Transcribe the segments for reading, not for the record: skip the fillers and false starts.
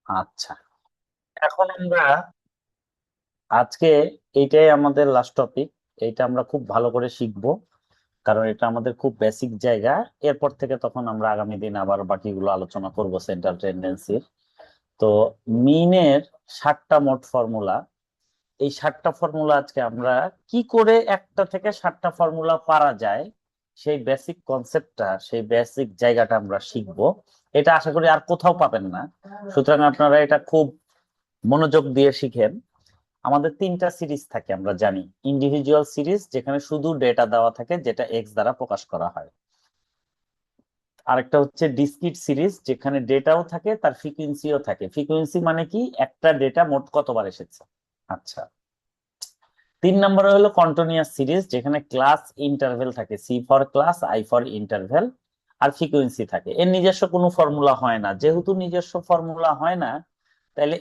আচ্ছা, এখন আমরা আজকে এইটাই আমাদের লাস্ট টপিক। এইটা আমরা খুব ভালো করে শিখবো, কারণ এটা আমাদের খুব বেসিক জায়গা। এরপর থেকে তখন আমরা আগামী দিন আবার বাকিগুলো আলোচনা করব সেন্ট্রাল টেন্ডেন্সির। তো মিনের 7টা মোট ফর্মুলা, এই 7টা ফর্মুলা আজকে আমরা কি করে একটা থেকে 7টা ফর্মুলা পারা যায় সেই বেসিক কনসেপ্টটা, সেই বেসিক জায়গাটা আমরা শিখবো। এটা আশা করি আর কোথাও পাবেন না, সুতরাং আপনারা এটা খুব মনোযোগ দিয়ে শিখেন। আমাদের 3টা সিরিজ থাকে আমরা জানি। ইন্ডিভিজুয়াল সিরিজ, যেখানে শুধু ডেটা দেওয়া থাকে যেটা এক্স দ্বারা প্রকাশ করা হয়। আরেকটা হচ্ছে ডিসক্রিট সিরিজ, যেখানে ডেটাও থাকে তার ফ্রিকোয়েন্সিও থাকে। ফ্রিকোয়েন্সি মানে কি, একটা ডেটা মোট কতবার এসেছে। আচ্ছা, 3 নম্বরে হলো কন্টিনিউয়াস সিরিজ, যেখানে ক্লাস ইন্টারভেল থাকে, C for class, I for interval, আর ফ্রিকোয়েন্সি থাকে। এর নিজস্ব কোনো ফর্মুলা হয় না। যেহেতু নিজস্ব ফর্মুলা হয় না, তাহলে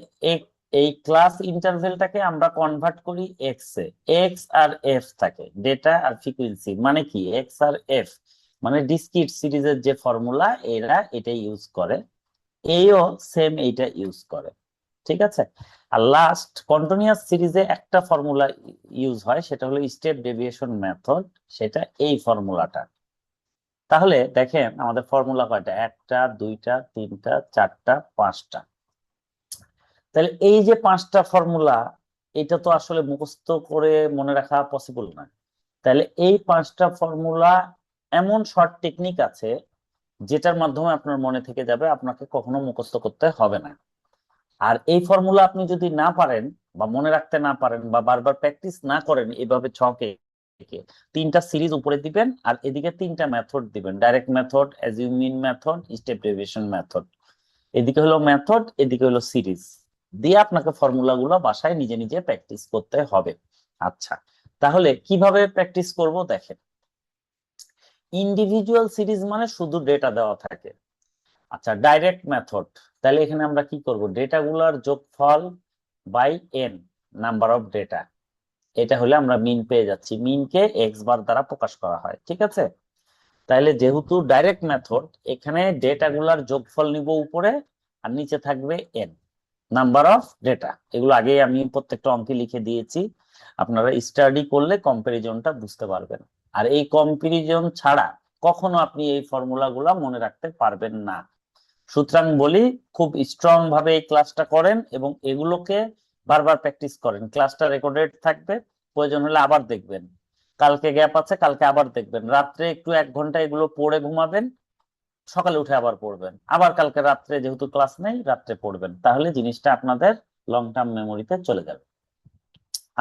এই ক্লাস ইন্টারভেলটাকে আমরা কনভার্ট করি এক্স এ। এক্স আর এফ থাকে, ডেটা আর ফ্রিকোয়েন্সি মানে কি, এক্স আর এফ মানে ডিসক্রিট সিরিজের যে ফর্মুলা, এরা এটা ইউজ করে। এইও সেম এইটা ইউজ করে। ঠিক আছে। আর লাস্ট কন্টিনিউয়াস সিরিজে একটা ফর্মুলা ইউজ হয়, সেটা হলো স্টেপ ডেভিয়েশন মেথড। সেটা এই ফর্মুলাটা। তাহলে দেখেন আমাদের ফর্মুলা কয়টা, একটা, দুইটা, তিনটা, চারটা, পাঁচটা। তাহলে এই যে 5টা ফর্মুলা, এটা তো আসলে মুখস্থ করে মনে রাখা পসিবল না। তাহলে এই 5টা ফর্মুলা এমন শর্ট টেকনিক আছে যেটার মাধ্যমে আপনার মনে থেকে যাবে, আপনাকে কখনো মুখস্থ করতে হবে না। আর এই ফর্মুলা আপনি যদি না পারেন বা মনে রাখতে না পারেন বা বারবার প্র্যাকটিস না করেন এভাবে ছকে এঁকে, 3টা সিরিজ উপরে দিবেন আর এদিকে 3টা মেথড দিবেন, direct method, assuming method, step deviation method. এদিকে হলো মেথড, এদিকে হলো সিরিজ, দিয়ে আপনাকে ফর্মুলা গুলো বাসায় নিজে নিজে প্র্যাকটিস করতে হবে। আচ্ছা, তাহলে কিভাবে প্র্যাকটিস করব দেখেন। ইন্ডিভিজুয়াল সিরিজ মানে শুধু ডেটা দেওয়া থাকে। আচ্ছা, ডাইরেক্ট মেথড, তাহলে এখানে আমরা কি করব, ডেটা গুলার যোগফল by N, number of data. এটা হলে আমরা মিন পেয়ে যাচ্ছি। মিনকে এক্স বার দ্বারা প্রকাশ করা হয়, ঠিক আছে। তাহলে যেহেতু ডাইরেক্ট মেথড, এখানে ডেটা গুলার যোগফল নিব উপরে, আর নিচে থাকবে এন, নাম্বার অফ ডেটা। এগুলো আগে আমি প্রত্যেকটা অঙ্কে লিখে দিয়েছি, আপনারা স্টাডি করলে কম্পারিজনটা বুঝতে পারবেন। আর এই কম্পারিজন ছাড়া কখনো আপনি এই ফর্মুলা গুলা মনে রাখতে পারবেন না। সুতরাং বলি, খুব স্ট্রং ভাবে এই ক্লাসটা করেন এবং এগুলোকে বারবার প্র্যাকটিস করেন। ক্লাসটা রেকর্ডেড থাকবে, প্রয়োজন হলে আবার দেখবেন। কালকে গ্যাপ আছে, কালকে আবার দেখবেন। রাত্রে একটু 1 ঘন্টা এগুলো পড়ে ঘুমাবেন, সকালে উঠে আবার পড়বেন। আবার কালকে রাত্রে যেহেতু ক্লাস নেই, রাত্রে পড়বেন। তাহলে জিনিসটা আপনাদের লং টার্ম মেমোরিতে চলে যাবে।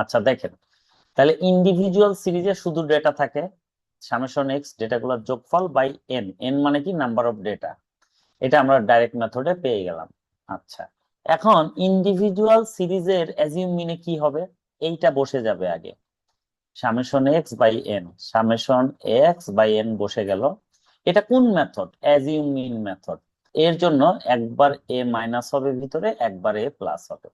আচ্ছা দেখেন, তাহলে ইন্ডিভিজুয়াল সিরিজে শুধু ডেটা থাকে, সামেশন এক্স, ডেটাগুলোর যোগফল বাই এন। এন মানে কি, নাম্বার অফ ডেটা। এটা আমরা ডাইরেক্ট মেথডে পেয়ে গেলাম। আচ্ছা, এখন ইন্ডিভিজুয়াল সিরিজের অ্যাজিউম মিনে কি হবে, এইটা বসে যাবে আগে। Summation X by N, summation X by N বসে গেল। এটা কোন মেথড, অ্যাজিউম মিন মেথড। এর জন্য একবার এ মাইনাস হবে ভিতরে, একবার এ প্লাস হবে।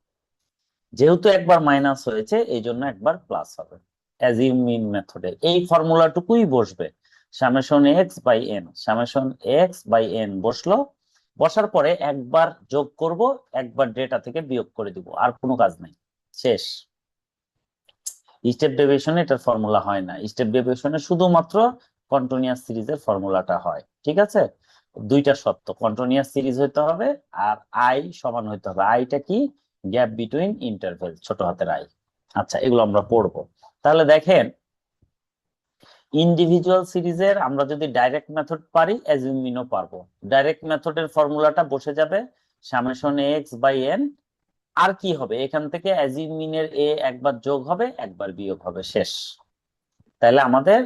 যেহেতু একবার মাইনাস হয়েছে, এই জন্য একবার প্লাস হবে। অ্যাজিউম মিন মেথডে এই ফর্মুলাটুকুই বসবে। Summation X by N, summation X by N বসলো। বসার পরে একবার যোগ করব, একবার ডেটা থেকে বিয়োগ করে দিব, আর কোনো কাজ নেই, শেষ। স্টেপ ডেভিয়েশনে এটার ফর্মুলা হয় না। স্টেপ ডেভিয়েশনে শুধুমাত্র কন্টিনিউয়াস সিরিজের ফর্মুলাটা হয়, ঠিক আছে। দুইটা শর্ত, কন্টিনিউয়াস সিরিজ হইতে হবে আর আই সমান হইতে হবে। আইটা কি, গ্যাপ বিটুইন ইন্টারভেল, ছোট হাতের আই। আচ্ছা, এগুলো আমরা পড়বো। তাহলে দেখেন, ইন্ডিভিজুয়াল সিরিজের আমরা যদি ডাইরেক্ট মেথড পারি, অ্যাজিউমিনও পারবো। ডাইরেক্ট মেথডের ফর্মুলাটা বসে যাবে, সামেশন এক্স বাই এন। আর কি হবে, এখান থেকে অ্যাজিউমিনের এ একবার যোগ হবে, একবার বিয়োগ হবে, শেষ। তাহলে আমাদের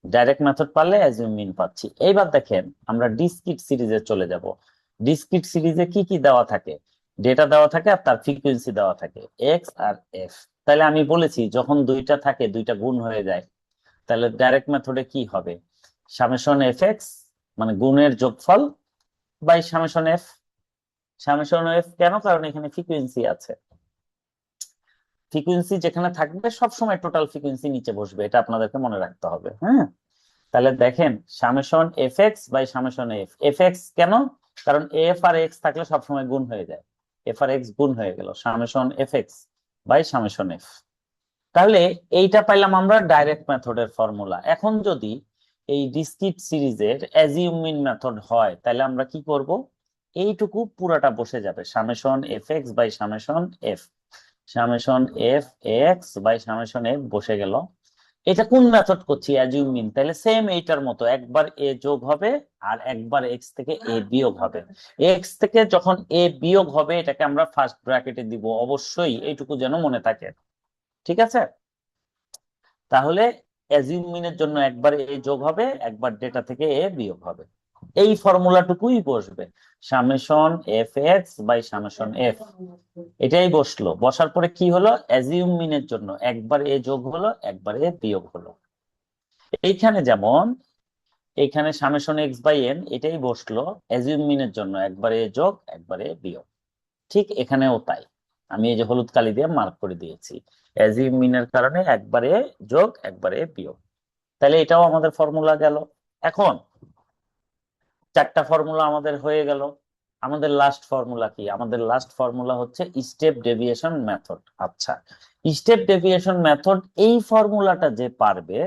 ডাইরেক্ট মেথড পারলে অ্যাজিউম মিন পাচ্ছি। এইবার দেখেন আমরা ডিসক্রিট সিরিজে চলে যাব। ডিসক্রিট সিরিজে কি কি দেওয়া থাকে, ডেটা দেওয়া থাকে আর তার ফ্রিকোয়েন্সি দেওয়া থাকে, এক্স আর এফ। তাহলে আমি বলেছি যখন দুইটা থাকে দুইটা গুণ হয়ে যায়। তাহলে ডাইরেক্ট মেথডে কি হবে, সামেশন এফ এক্স মানে গুণের যোগফল by summation F. Summation F কেন, কারণ এখানে ফ্রিকোয়েন্সি আছে। ফ্রিকোয়েন্সি যেখানে থাকবে সবসময় টোটাল ফ্রিকোয়েন্সি নিচে বসবে, এটা আপনাদেরকে মনে রাখতে হবে, হ্যাঁ। তাহলে দেখেন, summation F X by summation F. F X কেন, কারণ এফ আর এক্স থাকলে সবসময় গুণ হয়ে যায়। এফ আর এক্স গুণ হয়ে গেল summation F X by summation F. তাহলে এইটা পাইলাম আমরা ডাইরেক্ট মেথডের ফর্মুলা। এখন যদি এই ডিসক্রিট সিরিজের অ্যাজিউম মিন মেথড হয় তাহলে আমরা কি করব, এইটুকু পুরাটা বসে যাবে summation F X by summation F, summation F X by summation F বসে গেল। এটা কোন মেথড করছি, অ্যাজিউম মিন, তাহলে সেম এইটার মতো একবার এ যোগ হবে আর একবার এক্স থেকে এ বিয়োগ হবে। এক্স থেকে যখন এ বিয়োগ হবে এটাকে আমরা ফার্স্ট ব্র্যাকেটে দিব, অবশ্যই এইটুকু যেন মনে থাকে, ঠিক আছে? তাহলে অ্যাজিউম মিনের জন্য একবার এ যোগ হবে, একবার ডেটা থেকে এ বিয়োগ হবে, এই ফর্মুলাটুকুই বসবে summation F X by summation F. এটাই বসলো, বসার পরে কি হলো, অ্যাজিউম মিনের জন্য একবার এ যোগ হলো একবার এ বিয়োগ হলো। এইখানে যেমন এইখানে সামেশন এক্স বাই এন এটাই বসলো অ্যাজিউম মিনের জন্য একবার এ যোগ একবার এ বিয়োগ, ঠিক এখানেও তাই। আমি এই যে হলুদ কালি দিয়ে মার্ক করে দিয়েছি, অ্যাজিউম মিনের কারণে একবারে যোগ একবারে বিয়োগ। তাহলে এটাও আমাদের ফর্মুলা গেল। এখন চারটা ফর্মুলা আমাদের হয়ে গেল। আমাদের লাস্ট ফর্মুলা কি, আমাদের লাস্ট ফর্মুলা হচ্ছে স্টেপ ডেভিয়েশন মেথড। আচ্ছা, স্টেপ ডেভিয়েশন মেথড এই ফর্মুলাটা যে পারবে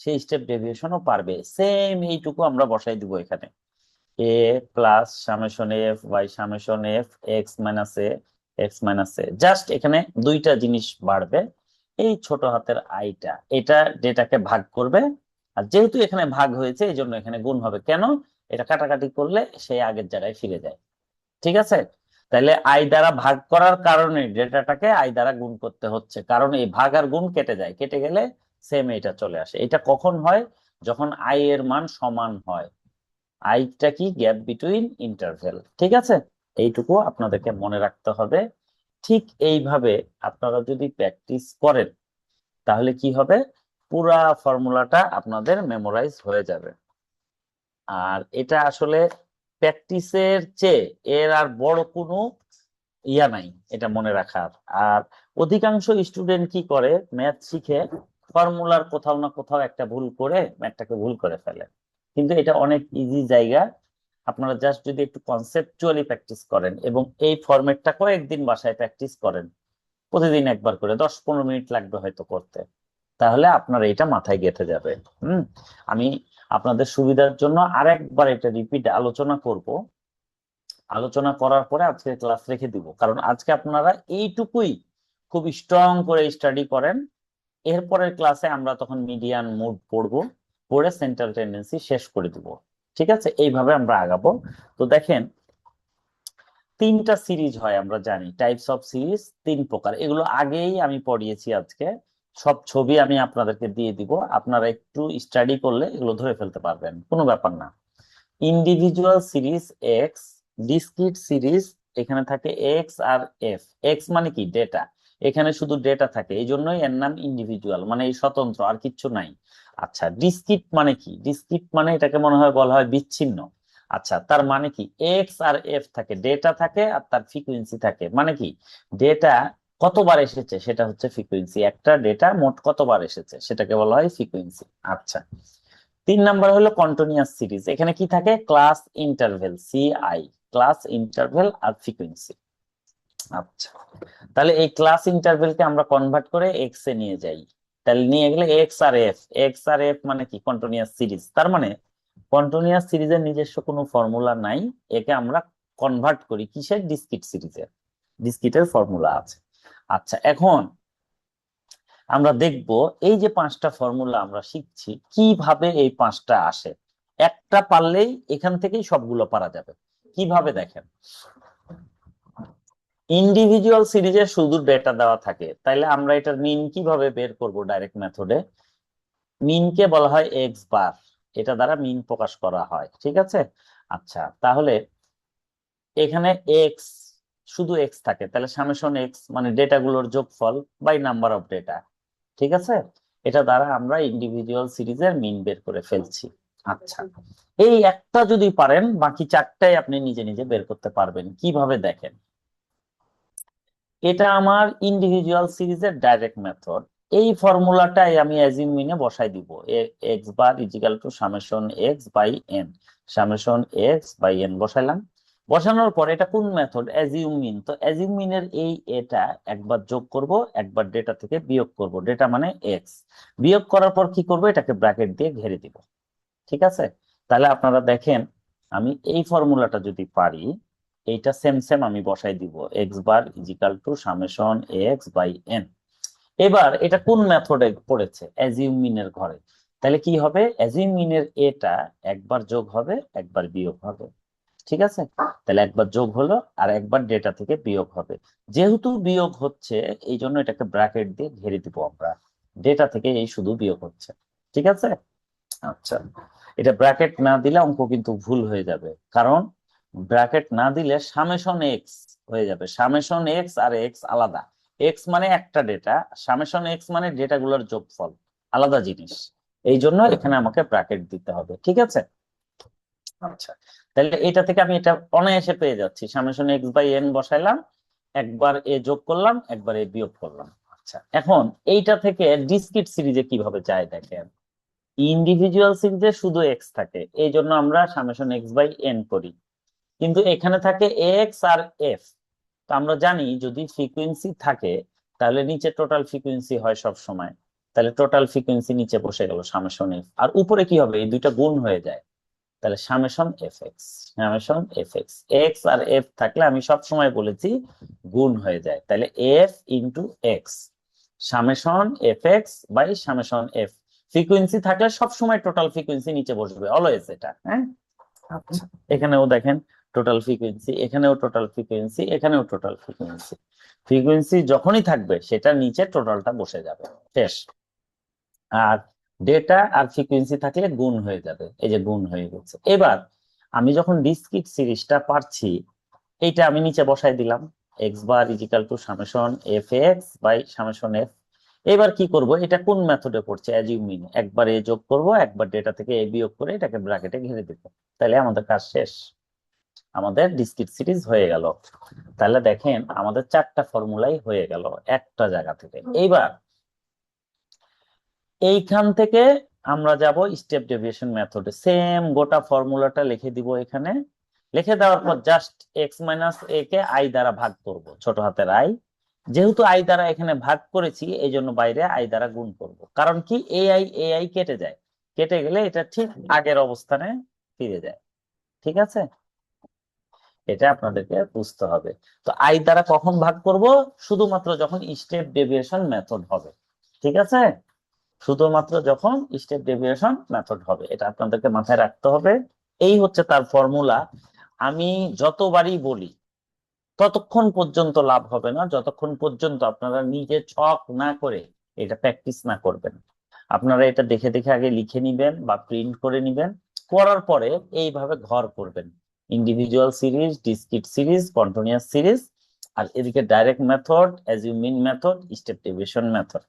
সেই স্টেপ ডেভিয়েশনও পারবে, সেম এইটুকু আমরা বসাই দিব এখানে, A plus summation F by summation F X minus A X minus A. Just এখানে দুইটা জিনিস বাড়বে, এই ছোট হাতের আইটা এটা ডেটাকে ভাগ করবে, আর যেহেতু এখানে ভাগ হয়েছে এই জন্য এখানে গুণ হবে। কেন, এটা কাটাকাটি করলে সেই আগের জায়গায় ফিরে যায়, ঠিক আছে? তাহলে আই দ্বারা ভাগ করার কারণে ডেটাটাকে আই দ্বারা গুণ করতে হচ্ছে, কারণ এই ভাগ আর গুণ কেটে যায়, কেটে গেলে সেম এটা চলে আসে। এটা কখন হয়, যখন আই এর মান সমান হয়। আইটা কি, গ্যাপ বিটুইন ইন্টারভেল, ঠিক আছে? এইটুকু আপনাদেরকে মনে রাখতে হবে। ঠিক এইভাবে আপনারা যদি প্র্যাকটিস করেন তাহলে কি হবে, পুরা ফর্মুলাটা আপনাদের মেমোরাইজ হয়ে যাবে। আর এটা আসলে প্র্যাকটিসের চেয়ে এর আর বড় কোনো ইয়া নাই এটা মনে রাখার। আর অধিকাংশ স্টুডেন্ট কি করে, ম্যাথ শিখে ফর্মুলার কোথাও না কোথাও একটা ভুল করে ম্যাথটাকে ভুল করে ফেলে। কিন্তু এটা অনেক ইজি জায়গা, আপনারা জাস্ট যদি একটু কনসেপচুয়ালি প্র্যাকটিস করেন এবং এই ফরম্যাটটা কয়েকদিন বাসায় প্র্যাকটিস করেন, প্রতিদিন একবার করে 10-15 মিনিট লাগবে হয়তো করতে, তাহলে আপনার এটা মাথায় গেঁথে যাবে। আমি আপনাদের সুবিধার জন্য আরেকবার এটা রিপিট আলোচনা করব, আলোচনা করার পরে আজকে ক্লাস রেখে দিব, কারণ আজকে আপনারা এইটুকুই খুব স্ট্রং করে স্টাডি করেন। এরপরের ক্লাসে আমরা তখন মিডিয়ান মুড পড়বো, পড়ে সেন্ট্রাল টেন্ডেন্সি শেষ করে দিব, ঠিক আছে? এইভাবে আমরা আগাবো। তো দেখেন, তিনটা সিরিজ হয় আমরা জানি, টাইপস অফ সিরিজ তিন প্রকার, এগুলো আগেই আমি পড়িয়েছি। আজকে সব ছবি আমি আপনাদেরকে দিয়ে দিব, আপনারা একটু স্টাডি করলে এগুলো ধরে ফেলতে পারবেন, কোনো ব্যাপার না। Individual series x, discrete series এখানে থাকে এক্স আর এফ। এক্স মানে কি, ডেটা, এখানে শুধু ডেটা থাকে, এই জন্যই এর নাম ইন্ডিভিজুয়াল, মানে এই স্বতন্ত্র, আর কিচ্ছু নাই। আচ্ছা, ডিসক্রিট মানে কি, ডিসক্রিট মানে এটাকে মনে হয় বলা হয় বিচ্ছিন্ন। আচ্ছা, তার মানে কি, এক্স আর এফ থাকে, ডেটা থাকে আর তার ফ্রিকোয়েন্সি থাকে, মানে কি, ডেটা কতবার এসেছে সেটা হচ্ছে ফ্রিকোয়েন্সি, একটা ডেটা মোট কতবার এসেছে সেটাকে বলা হয় ফ্রিকোয়েন্সি। আচ্ছা, 3 নাম্বার হলো কন্টিনিউয়াস সিরিজ, এখানে কি থাকে, class interval, CI, class interval আর ফ্রিকোয়েন্সি। আচ্ছা, তাহলে এই ক্লাস ইন্টারভেলকে আমরা কনভার্ট করে এক্স এ নিয়ে যাই, তাহলে নিয়ে গেলে এক্স আর এফ, এক্স আর এফ মানে কি, কন্টিনিউয়াস সিরিজ। তার মানে কন্টিনিউয়াস সিরিজের নিজস্ব কোনো ফর্মুলা নাই, একে আমরা কনভার্ট করি কিসের, ডিসক্রিট সিরিজের, ডিসক্রিটের ফর্মুলা আছে। আচ্ছা, এখন আমরা দেখব এই যে 5টা ফর্মুলা আমরা শিখছি কিভাবে এই 5টা আসে, একটা পারলেই এখান থেকেই সবগুলো পারা যাবে। কিভাবে দেখেন, ইন্ডিভিজুয়াল সিরিজে শুধু ডেটা দেওয়া থাকে, তাইলে আমরা এটার মিন কিভাবে বের করব, ডাইরেক্ট মেথডে মিনকে বলা হয় এক্স বার, এটা দ্বারা মিন প্রকাশ করা হয়, ঠিক আছে? আচ্ছা, তাহলে এখানে এক্স, শুধু এক্স থাকে, তাহলে সামেশন এক্স মানে ডেটাগুলোর যোগফল বাই নাম্বার অফ ডেটা, ঠিক আছে? এটা দ্বারা আমরা ইন্ডিভিজুয়াল সিরিজের মিন বের করে ফেলছি। আচ্ছা, এই একটা যদি পারেন বাকি 4টাই আপনি নিজে নিজে বের করতে পারবেন। কিভাবে দেখেন, এটা আমার ইন্ডিভিজুয়াল সিরিজের ডাইরেক্ট মেথড, এই ফর্মুলাটাই আমি অ্যাজিউম মিনে বসাই দিব, X bar equal to summation X by N, summation X by N বসাইলাম। বসানোর পর এটা কোন মেথড, অ্যাজিউম মিন। তো অ্যাজিউম মিনের এই এটা একবার যোগ করব, একবার ডেটা থেকে বিয়োগ করব, ডেটা মানে এক্স। বিয়োগ করার পর কি করব, এটাকে ব্র্যাকেট দিয়ে ঘিরে দিব। ঠিক আছে, তাহলে আপনারা দেখেন আমি এই ফর্মুলাটা যদি পারি, এইটা সেম সেম আমি বসাই দিব, X bar equal to summation X by N. এবার এটা কোন মেথডে পড়েছে, অ্যাজিউম মিনের ঘরে। তাহলে কি হবে, অ্যাজিউম মিনের এটা একবার যোগ হবে, একবার বিয়োগ হবে। ঠিক আছে, তাহলে একবার যোগ হলো আর একবার ডেটা থেকে বিয়োগ হবে। যেহেতু বিয়োগ হচ্ছে এই জন্য এটাকে ব্র্যাকেট দিয়ে ঘিরে দিব আমরা, ডেটা থেকে এই শুধু বিয়োগ হচ্ছে। ঠিক আছে, আচ্ছা, এটা ব্র্যাকেট না দিলে অঙ্ক কিন্তু ভুল হয়ে যাবে, কারণ ব্র্যাকেট না দিলে সামেশন এক্স হয়ে যাবে। সামেশন এক্স আর এক্স আলাদা, এক্স মানে একটা ডেটা, সামেশন এক্স মানে ডেটাগুলোর যোগফল, আলাদা জিনিস। এই জন্য এখানে আমাকে ব্র্যাকেট দিতে হবে। ঠিক আছে, আচ্ছা, তাহলে এটা থেকে আমি এটা অনায়াসে পেয়ে যাচ্ছি, সামেশন এক্স বাই এন বসাইলাম, একবার এ যোগ করলাম, একবার এ বিয়োগ করলাম। আচ্ছা, এখন এইটা থেকে ডিসক্রিট সিরিজে কিভাবে যায় দেখেন। ইন্ডিভিজুয়াল সিরিজে শুধু এক্স থাকে, এই জন্য আমরা সামেশন এক্স বাই এন করি, কিন্তু এখানে থাকে এক্স আর এফ। তো আমরা জানি যদি ফ্রিকোয়েন্সি থাকে তাহলে নিচে টোটাল ফ্রিকোয়েন্সি হয় সব সময়, তাহলে টোটাল ফ্রিকোয়েন্সি নিচে বসে গেল সামেশন এফ, আর উপরে কি হবে, এই দুইটা গুণ হয়ে যায়, তাহলে summation F X. Summation F X, X আর এফ থাকলে আমি সব সময় বলেছি গুণ হয়ে যায়, তাহলে F into X summation F X by summation F. Frequency থাকলে সব সময় টোটাল ফ্রিকোয়েন্সি নিচে বসবে, অলওয়েজ এটা। হ্যাঁ, আচ্ছা, এখানেও দেখেন টোটাল ফ্রিকোয়েন্সি, এখানেও টোটাল ফ্রিকোয়েন্সি, এখানেও টোটাল ফ্রিকোয়েন্সি। ফ্রিকোয়েন্সি যখনই থাকবে সেটা নিচে টোটালটা বসে যাবে, শেষ। আর ডেটা আর ফ্রিকোয়েন্সি থাকলে গুণ হয়ে যাবে, এই যে গুণ হয়ে গেছে। এবার আমি যখন ডিসক্রিট সিরিজটা পাচ্ছি, এইটা আমি নিচে বসাই দিলাম, X bar equal to summation F X by summation F. এবার কি করব, এটা কোন মেথডে পড়ছে, অ্যাজিউম মিন, একবার এ যোগ করব, একবার ডেটা থেকে এ বিয়োগ করে এটাকে ব্র্যাকেটে ঘিরে দেব, তাহলে আমাদের কাজ শেষ, আমাদের ডিসক্রিট সিরিজ হয়ে গেল। তাহলে দেখেন আমাদের চারটা ফর্মুলাই হয়ে গেল একটা জায়গা থেকে। এইবার এইখান থেকে আমরা যাব স্টেপ ডেভিয়েশন মেথডে, সেম গোটা ফর্মুলাটা লিখে দিব এখানে। লিখে দেওয়ার পর just x minus A K I দ্বারা ভাগ করব, ছোট হাতের আই। যেহেতু আই দ্বারা এখানে ভাগ করেছি এই জন্য বাইরে আই দ্বারা গুণ করব, কারণ কি এ আই কেটে যায়, কেটে গেলে এটা ঠিক আগের অবস্থানে ফিরে যায়। ঠিক আছে, এটা আপনাদেরকে বুঝতে হবে। তো আই দ্বারা কখন ভাগ করব, শুধুমাত্র যখন স্টেপ ডেভিয়েশন মেথড হবে। ঠিক আছে, শুধুমাত্র যখন স্টেপ ডেভিয়েশন মেথড হবে, এটা আপনাদেরকে মাথায় রাখতে হবে। এই হচ্ছে তার ফর্মুলা। আমি যতবারই বলি ততক্ষণ পর্যন্ত লাভ হবে না, যতক্ষণ পর্যন্ত আপনারা নিজে ছক না করে এটা প্র্যাকটিস না করবেন। আপনারা এটা দেখে দেখে আগে লিখে নিবেন বা প্রিন্ট করে নিবেন, করার পরে এইভাবে ঘর করবেন, individual series, discrete series, continuous series, আর এদিকে direct method, assume mean method, step deviation method.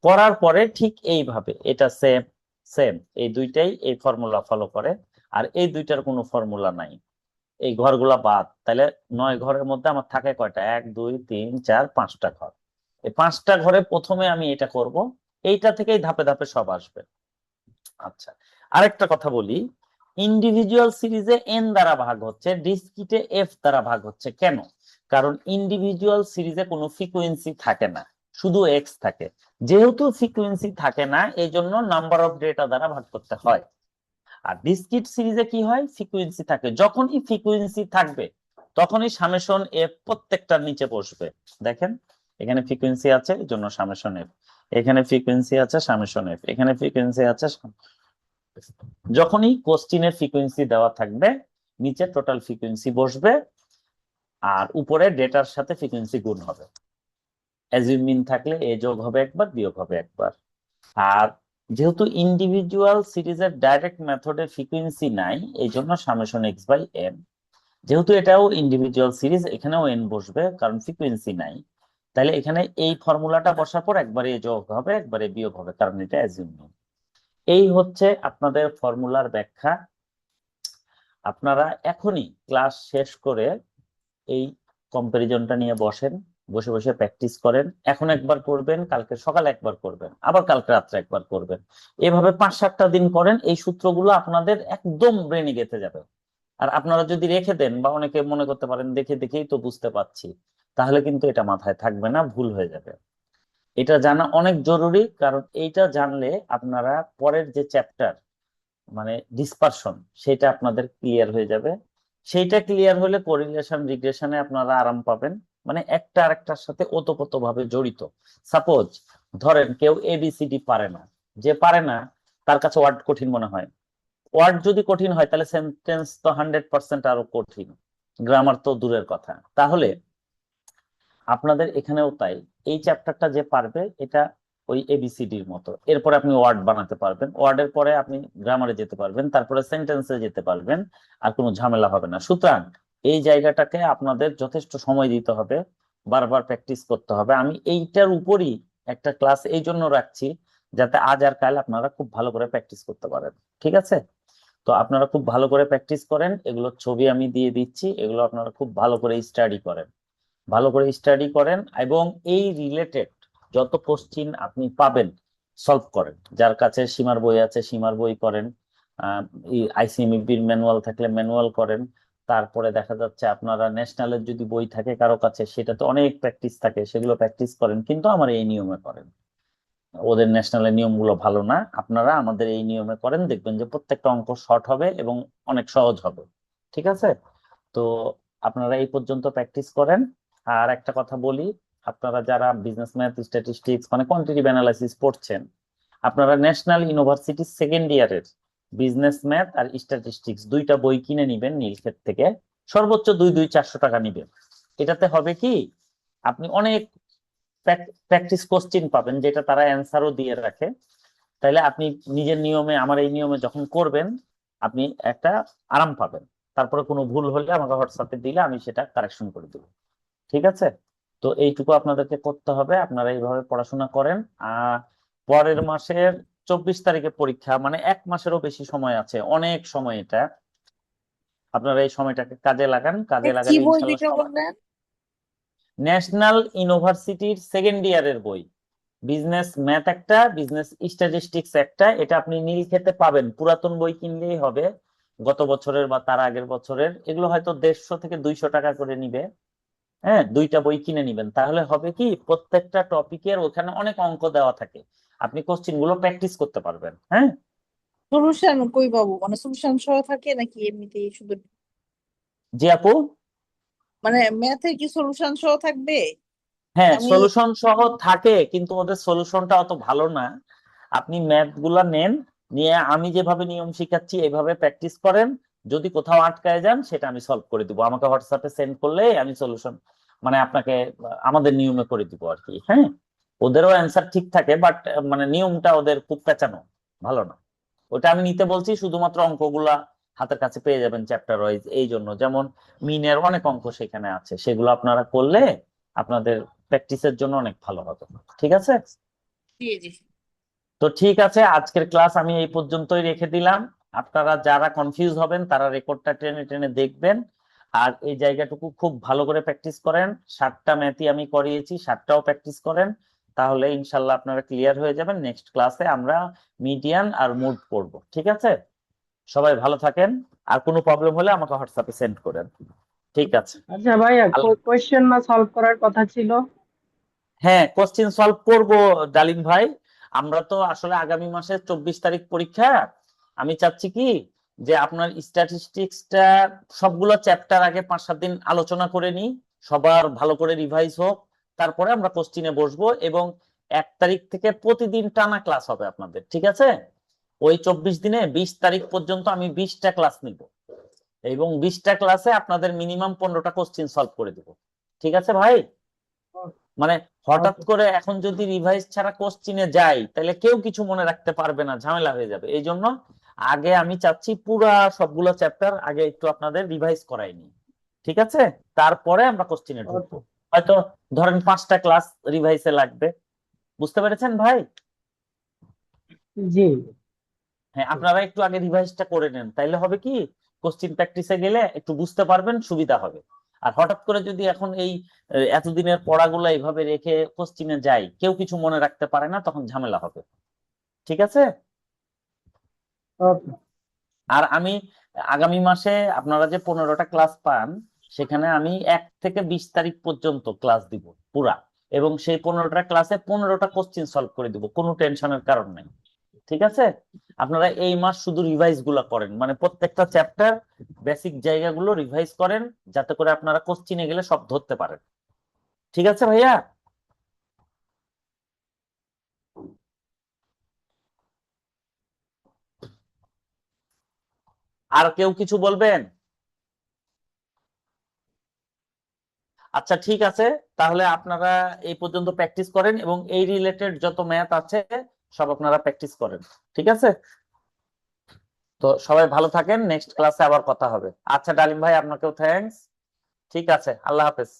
করার পরে ঠিক এইভাবে এটা সেম সেম এই দুইটাই এই ফর্মুলা ফলো করে, আর এই দুইটার কোনো ফর্মুলা নাই, এই ঘরগুলা বাদ। তাহলে 9 ঘরের মধ্যে আমার থাকে কয়টা, 1 2 3 4 5টা ঘর। এই 5টা ঘরে প্রথমে আমি এটা করব, এইটা থেকেই ধাপে ধাপে সব আসবে। আচ্ছা, আরেকটা কথা বলি, ইন্ডিভিজুয়াল সিরিজে এন দ্বারা ভাগ হচ্ছে, ডিসক্রিটে এফ দ্বারা ভাগ হচ্ছে কেন, কারণ ইন্ডিভিজুয়াল সিরিজে কোনো ফ্রিকোয়েন্সি থাকে না, শুধু এক্স থাকে। যেহেতু ফ্রিকোয়েন্সি থাকে না এই জন্য নাম্বার অফ ডেটা দ্বারা ভাগ করতে হয়। আর ডিসক্রিট সিরিজে কি হয়, ফ্রিকোয়েন্সি থাকে, যখনই ফ্রিকোয়েন্সি থাকবে তখনই সামেশন এফ প্রত্যেকটার নিচে বসবে। দেখেন এখানে ফ্রিকোয়েন্সি আছে এই জন্য সামেশন এফ, এখানে ফ্রিকোয়েন্সি আছে সামেশন এফ, এখানে ফ্রিকোয়েন্সি আছে। যখনই কোশ্চিনের ফ্রিকোয়েন্সি দেওয়া থাকবে নিচে টোটাল ফ্রিকোয়েন্সি বসবে, আর উপরে ডেটার সাথে ফ্রিকোয়েন্সি গুণ হবে। অ্যাজিউম মিন থাকলে এ যোগ হবে একবার, বিয়োগ হবে একবার। আর যেহেতু ইন্ডিভিজুয়াল সিরিজের ডাইরেক্ট মেথডে ফ্রিকোয়েন্সি নাই এই জন্য সামেশন এক্স বাই এন। যেহেতু এটাও ইন্ডিভিজুয়াল সিরিজ এখানেও এন বসবে কারণ ফ্রিকোয়েন্সি নাই, তাহলে এখানে এই ফর্মুলাটা বসার পর একবারে যোগ হবে একবারে বিয়োগ হবে, কারণ এটা অ্যাজিউম মিন। এই হচ্ছে আপনাদের ফর্মুলার ব্যাখ্যা। আপনারা এখনই ক্লাস শেষ করে এই কম্পারিজনটা নিয়ে বসেন, বসে বসে প্র্যাকটিস করেন। এখন একবার করবেন, কালকে সকালে একবার করবেন, আবার কালকে রাত্রে একবার করবেন, এভাবে 5-7টা দিন করেন, এই সূত্রগুলো আপনাদের একদম ব্রেনে গেঁথে যাবে। আর আপনারা যদি রেখে দেন, বা অনেকে মনে করতে পারেন দেখে দেখেই তো বুঝতে পারছি, তাহলে কিন্তু এটা মাথায় থাকবে না, ভুল হয়ে যাবে। এটা জানা অনেক জরুরি, কারণ এইটা জানলে আপনারা পরের যে চ্যাপ্টার, মানে ডিসপারশন, সেটা আপনাদের ক্লিয়ার হয়ে যাবে। সেইটা ক্লিয়ার হলে কোরিলেশন রিগ্রেশনে আপনারা আরাম পাবেন। মানে একটা আরেকটার সাথে ওতপ্রোতভাবে জড়িত। সাপোজ ধরেন কেউ এবিসিডি পারে না, যে পারে না তার কাছে ওয়ার্ড কঠিন মনে হয়। ওয়ার্ড যদি কঠিন হয় তাহলে সেন্টেন্স তো 100% আরো কঠিন, গ্রামার তো দূরের কথা। তাহলে আপনাদের এখানেও তাই, এই চ্যাপ্টারটা যে পারবে এটা ওই এবিসিডির মতো, এরপরে আপনি ওয়ার্ড বানাতে পারবেন, ওয়ার্ডের পরে আপনি গ্রামারে যেতে পারবেন, তারপরে সেন্টেন্সে যেতে পারবেন, আর কোনো ঝামেলা হবে না। সুতরাং এই জায়গাটাকে আপনাদের যথেষ্ট সময় দিতে হবে, বারবার প্র্যাকটিস করতে হবে। আমি এইটার উপরই একটা ক্লাস এই জন্য রাখছি, যাতে আজ আর কাল আপনারা খুব ভালো করে প্র্যাকটিস করতে পারেন। ঠিক আছে? তো আপনারা খুব ভালো করে প্র্যাকটিস করেন, এগুলোর ছবি আমি দিয়ে দিচ্ছি, এগুলো আপনারা খুব ভালো করে স্টাডি করেন, ভালো করে স্টাডি করেন, এবং এই রিলেটেড যত কোশ্চিন আপনি পাবেন সলভ করেন। যার কাছে সীমার বই আছে সীমার বই করেন, আইসিএমইবির ম্যানুয়াল থাকলে ম্যানুয়াল করেন। তারপরে দেখা যাচ্ছে আপনারা ন্যাশনালের যদি বই থাকে কারো কাছে, সেটাতে অনেক প্র্যাকটিস থাকে, সেগুলো প্র্যাকটিস করেন, কিন্তু আমার এই নিয়মে করেন। ওদের ন্যাশনালের নিয়মগুলো ভালো না, আপনারা আমাদের এই নিয়মে করেন, দেখবেন যে প্রত্যেকটা অঙ্ক শর্ট হবে এবং অনেক সহজ হবে। ঠিক আছে? তো আপনারা এই পর্যন্ত প্র্যাকটিস করেন। আর একটা কথা বলি, আপনারা যারা বিজনেস ম্যাথ, স্ট্যাটিস্টিক্স মানে কোয়ান্টিটিভ অ্যানালাইসিস পড়ছেন, আপনারা ন্যাশনাল ইউনিভার্সিটি সেকেন্ড ইয়ারের বিজনেস ম্যাথ আর স্ট্যাটিস্টিক্স দুইটা বই কিনে নিবেন নীলক্ষেত থেকে। সর্বোচ্চ 200-400 টাকা নিবেন। এটাতে হবে কি, আপনি অনেক প্র্যাকটিস কোশ্চিন পাবেন, যেটা তারা অ্যান্সারও দিয়ে রাখে। তাইলে আপনি নিজের নিয়মে, আমার এই নিয়মে যখন করবেন, আপনি একটা আরাম পাবেন। তারপরে কোনো ভুল হলে আমাকে হোয়াটসঅ্যাপে দিলে আমি সেটা কারেকশন করে দেবো। ঠিক আছে? তো এইটুকু আপনাদেরকে করতে হবে, আপনারা এইভাবে পড়াশোনা করেন। পরের মাসের 24 তারিখে পরীক্ষা, মানে 1 মাসেরও বেশি সময় আছে, অনেক সময় এটা। আপনারা এই সময়টাকে কাজে লাগান, কাজে কি লাগালে বই ইনশাল্লাহ দিতে সবাই। বললেন? ন্যাশনাল ইউনিভার্সিটির সেকেন্ড ইয়ারের বই, বিজনেস ম্যাথ একটা, বিজনেস স্ট্যাটিস্টিক্স একটা। এটা আপনি নীলক্ষেতে পাবেন, পুরাতন বই কিনলেই হবে, গত বছরের বা তার আগের বছরের। এগুলো হয়তো 150 থেকে 200 টাকা করে নিবে। হ্যাঁ, দুইটা বই কিনে নিবেন, তাহলে হবে কি প্রত্যেকটা টপিকের ওখানে অনেক অঙ্ক দেওয়া থাকে, আপনি কোশ্চিন গুলো প্র্যাকটিস করতে পারবেন। হ্যাঁ সলিউশন কই পাবো? মানে সলিউশন সহ থাকে নাকি এমনিতেই শুধু? জি আপু। মানে ম্যাথের কি সলিউশন সহ থাকবে? হ্যাঁ, আমি সলিউশন সহ থাকে, কিন্তু ওদের সলিউশনটা অত ভালো না। আপনি ম্যাথ গুলা নেন, নিয়ে আমি যেভাবে নিয়ম শিখাচ্ছি এইভাবে প্র্যাকটিস করেন। যদি কোথাও আটকায় যান সেটা আমি সলভ করে দিব, আমাকে হোয়াটসঅ্যাপে সেন্ড করলে আমি সলিউশন, মানে আপনাকে আমাদের নিয়মে করে দিব আর কি। হ্যাঁ, ওদেরও অ্যান্সার ঠিক থাকে, বাট মানে নিয়মটা ওদের খুব পেঁচানো, ভালো না। ওটা আমি নিতে বলছি, শুধুমাত্র অঙ্কগুলা হাতের কাছে পেয়ে যাবেন চ্যাপ্টার ওয়াইজ। এই জন্য যেমন মিনের অনেক অঙ্ক সেখানে আছে, সেগুলো আপনারা করলে আপনাদের প্র্যাকটিসের জন্য অনেক ভালো হবে। ঠিক আছে? জি জি। তো ঠিক আছে, আজকের ক্লাস আমি এই পর্যন্তই রেখে দিলাম। আপনারা যারা কনফিউজ হবেন তারা রেকর্ডটা টেনে টেনে দেখবেন, আর এই জায়গাটুকু খুব ভালো করে প্র্যাকটিস করেন। 7টা ম্যাথই আমি করিয়েছি, 7টাও প্র্যাকটিস করেন, তাহলে ইনশাল্লাহ আপনারা ক্লিয়ার হয়ে যাবেন। নেক্সট ক্লাসে আমরা মিডিয়ান আর মুড পড়বো। ঠিক আছে? সবাই ভালো থাকেন, আর কোনো প্রবলেম হলে আমাকে হোয়াটসঅ্যাপে সেন্ড করেন। ঠিক আছে? আচ্ছা ভাইয়া, আল্লাহ। কোয়েশ্চেন না সলভ করার কথা ছিল? হ্যাঁ, কোশ্চিন সলভ করব ডালিম ভাই। আমরা তো আসলে আগামী মাসের 24 তারিখ পরীক্ষা। আমি চাচ্ছি কি, যে আপনার স্ট্যাটিস্টিক্সটা সবগুলো চ্যাপ্টার আগে 5-7 দিন আলোচনা করে নিই, সবার ভালো করে রিভাইজ হোক, তারপরে আমরা কোশ্চিনে বসবো। এবং 1 তারিখ থেকে প্রতিদিন টানা ক্লাস হবে আপনাদের। ঠিক আছে? ওই 24 দিনে 20 তারিখ পর্যন্ত আমি 20টা ক্লাস নিব, এবং 20টা ক্লাসে আপনাদের মিনিমাম 15টা কোশ্চিন সলভ করে দিব। ঠিক আছে ভাই? মানে হঠাৎ ওকে। করে এখন যদি রিভাইজ ছাড়া কোশ্চিনে যাই, তাহলে কেউ কিছু মনে রাখতে পারবে না, ঝামেলা হয়ে যাবে। এই জন্য আগে আমি চাচ্ছি পুরা সবগুলো চ্যাপ্টার আগে একটু আপনাদের রিভাইজ করাই নি। ঠিক আছে? তারপরে আমরা কোশ্চিনে ঢুকবো। ওকে। হয়তো ধরেন 5টা ক্লাস রিভাইসে লাগবে। বুঝতে পেরেছেন ভাই? জি। হ্যাঁ, আপনারা একটু আগে রিভাইজটা করে নেন, তাইলে হবে কি কোশ্চিন প্র্যাকটিসে গেলে একটু বুঝতে পারবেন, সুবিধা হবে। আর হঠাৎ করে যদি এখন এই এতদিনের পড়াগুলো এইভাবে রেখে কোশ্চিনে যাই, কেউ কিছু মনে রাখতে পারে না, তখন ঝামেলা হবে। ঠিক আছে? ওকে। আর আমি আগামী মাসে আপনারা যে 15টা ক্লাস পান, সেখানে আমি 1 থেকে 20 তারিখ পর্যন্ত ক্লাস দিব পুরা, এবং সেই 15টা ক্লাসে 15টা কোশ্চিন সলভ করে দিব, কোনো টেনশনের কারণ নেই। ঠিক আছে, আপনারা এই মাস শুধু রিভাইজ গুলা করেন, মানে প্রত্যেকটা চ্যাপ্টার বেসিক জায়গাগুলো রিভাইজ করেন, যাতে করে আপনারা কোশ্চিনে গেলে সব ধরতে পারেন। ঠিক আছে ভাইয়া? আর কেউ কিছু বলবেন? আচ্ছা ঠিক আছে, তাহলে আপনারা এই পর্যন্ত প্র্যাকটিস করেন, এবং এই রিলেটেড যত ম্যাথ আছে সব আপনারা প্র্যাকটিস করেন। ঠিক আছে, তো সবাই ভালো থাকেন, নেক্সট ক্লাসে আবার কথা হবে। আচ্ছা ডালিম ভাই, আপনাকেও থ্যাঙ্কস। ঠিক আছে, আল্লাহ হাফেজ।